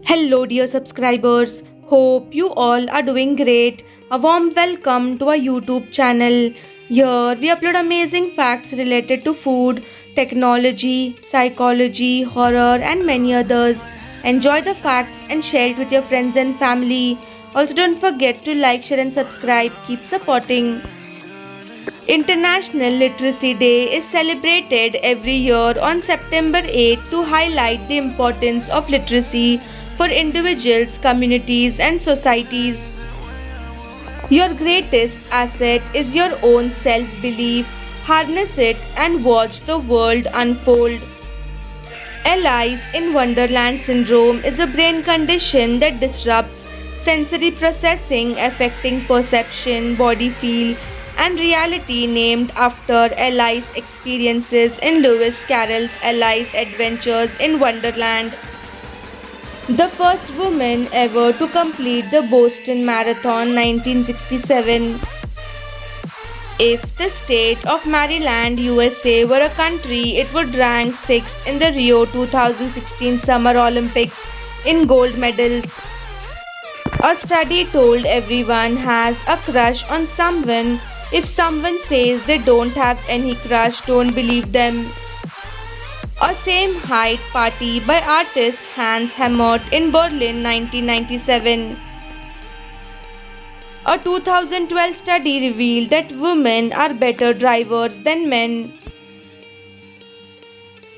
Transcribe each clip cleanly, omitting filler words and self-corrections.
Hello, dear subscribers. Hope you all are doing great. A warm welcome to our YouTube channel. Here we upload amazing facts related to food, technology, psychology, horror, and many others. Enjoy the facts and share it with your friends and family. Also, don't forget to like, share, and subscribe. Keep supporting. International Literacy Day is celebrated every year on September 8 to highlight the importance of literacy for individuals, communities, and societies. Your greatest asset is your own self belief. Harness it and watch the world unfold. Alice in Wonderland syndrome is a brain condition that disrupts sensory processing, affecting perception, body feel, and reality, named after Alice's experiences in Lewis Carroll's Alice Adventures in Wonderland. The first woman ever to complete the Boston Marathon 1967. If the state of Maryland, USA were a country, it would rank 6th in the Rio 2016 Summer Olympics in gold medals. A study told everyone has a crush on someone. If someone says they don't have any crush, don't believe them. A same height party by artist Hans Hemmert in Berlin 1997. A 2012 study revealed that women are better drivers than men.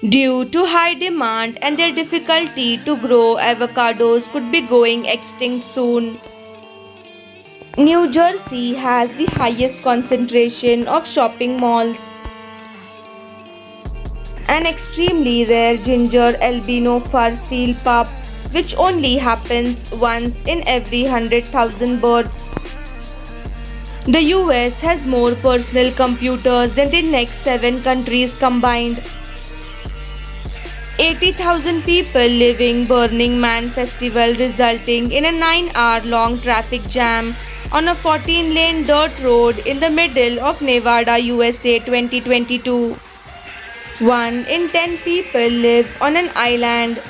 Due to high demand and their difficulty to grow, avocados could be going extinct soon. New Jersey has the highest concentration of shopping malls. An extremely rare ginger albino fur seal pup, which only happens once in every 100,000 births. The US has more personal computers than the next 7 countries combined. 80,000 people leaving Burning Man festival, resulting in a 9-hour-long traffic jam on a 14-lane dirt road in the middle of Nevada, USA 2022. 1 in 10 people live on an island.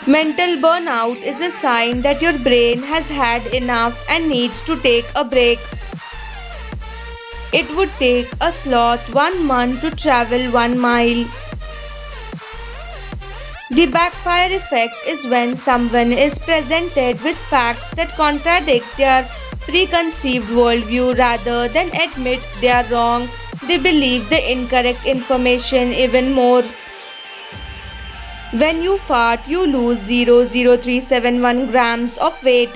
Mental burnout is a sign that your brain has had enough and needs to take a break. It would take a sloth 1 month to travel 1 mile. The backfire effect is when someone is presented with facts that contradict their preconceived worldview. Rather than admit they are wrong, they believe the incorrect information even more. When you fart, you lose 0.0371 grams of weight.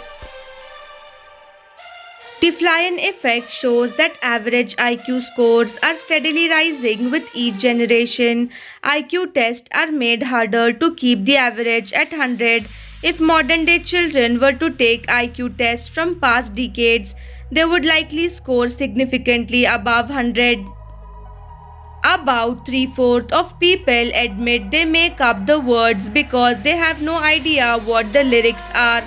The Flynn effect shows that average IQ scores are steadily rising with each generation. IQ tests are made harder to keep the average at 100. If modern day children were to take IQ tests from past decades, they would likely score significantly above 100. About 3/4 of people admit they make up the words because they have no idea what the lyrics are.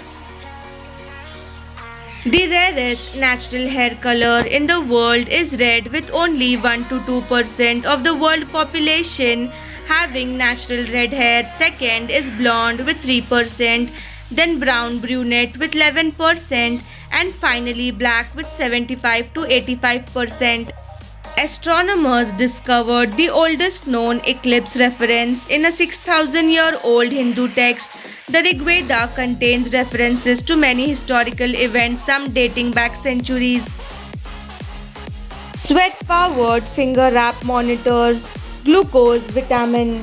The rarest natural hair color in the world is red, with only 1 to 2% of the world population having natural red hair. Second is blonde with 3%, then brown brunette with 11%, and finally black with 75 to 85%. Astronomers discovered the oldest known eclipse reference in a 6,000-year-old Hindu text. The Rig Veda contains references to many historical events, some dating back centuries. Sweat-powered finger wrap monitors, glucose, vitamin.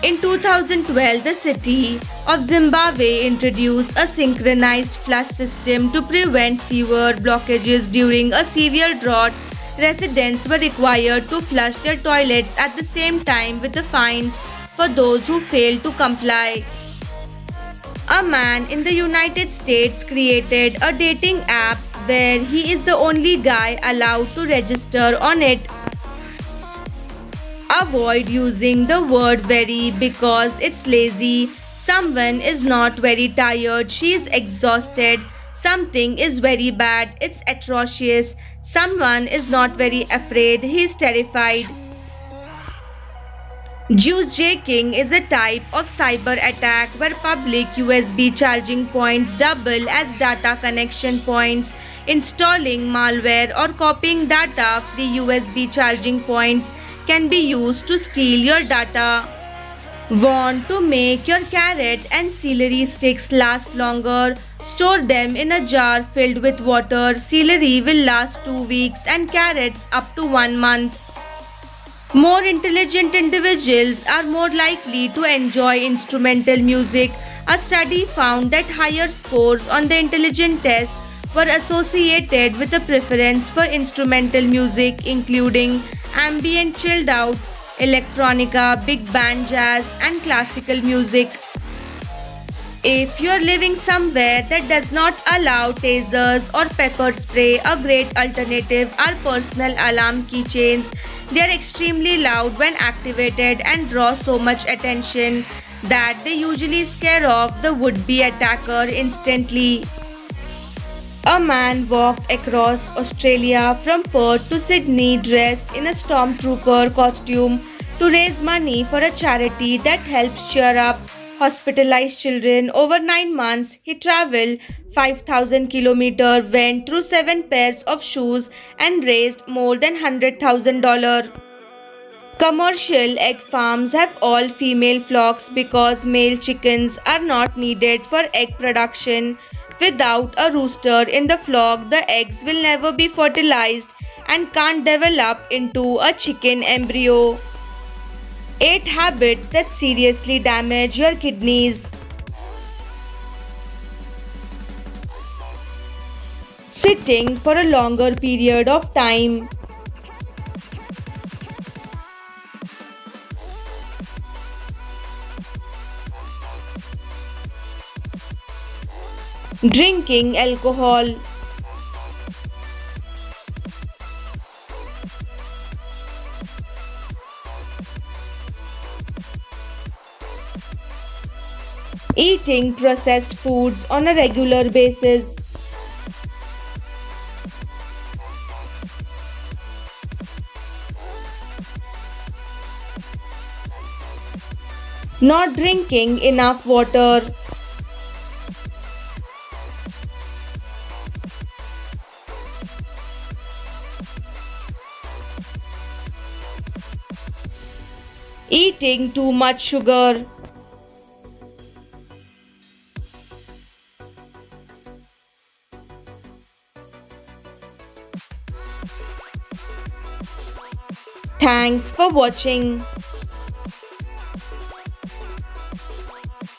In 2012, the city of Zimbabwe introduced a synchronized flush system to prevent sewer blockages during a severe drought. Residents were required to flush their toilets at the same time, with the fines for those who failed to comply. A man in the United States created a dating app where he is the only guy allowed to register on it. Avoid using the word very because it's lazy. Someone is not very tired, she is exhausted. Something is very bad, it's atrocious. Someone is not very afraid, he is terrified. Juice jacking is a type of cyber attack where public USB charging points double as data connection points. Installing malware or copying data free USB charging points can be used to steal your data. Want to make your carrot and celery sticks last longer? Store them in a jar filled with water. Celery will last 2 weeks and carrots up to 1 month. More intelligent individuals are more likely to enjoy instrumental music. A study found that higher scores on the intelligent test were associated with a preference for instrumental music, including ambient chilled out, electronica, big band jazz, and classical music. If you're living somewhere that does not allow tasers or pepper spray, a great alternative are personal alarm keychains. They are extremely loud when activated and draw so much attention that they usually scare off the would-be attacker instantly. A man walked across Australia from Perth to Sydney dressed in a stormtrooper costume to raise money for a charity that helps cheer up hospitalized children. Over 9 months, he traveled 5,000 kilometers, went through 7 pairs of shoes, and raised more than $100,000. Commercial egg farms have all female flocks because male chickens are not needed for egg production. Without a rooster in the flock, the eggs will never be fertilized and can't develop into a chicken embryo. 8 habits that seriously damage your kidneys. Sitting for a longer period of time. Drinking alcohol. Eating processed foods on a regular basis. Not drinking enough water. Eating too much sugar. Thanks for watching.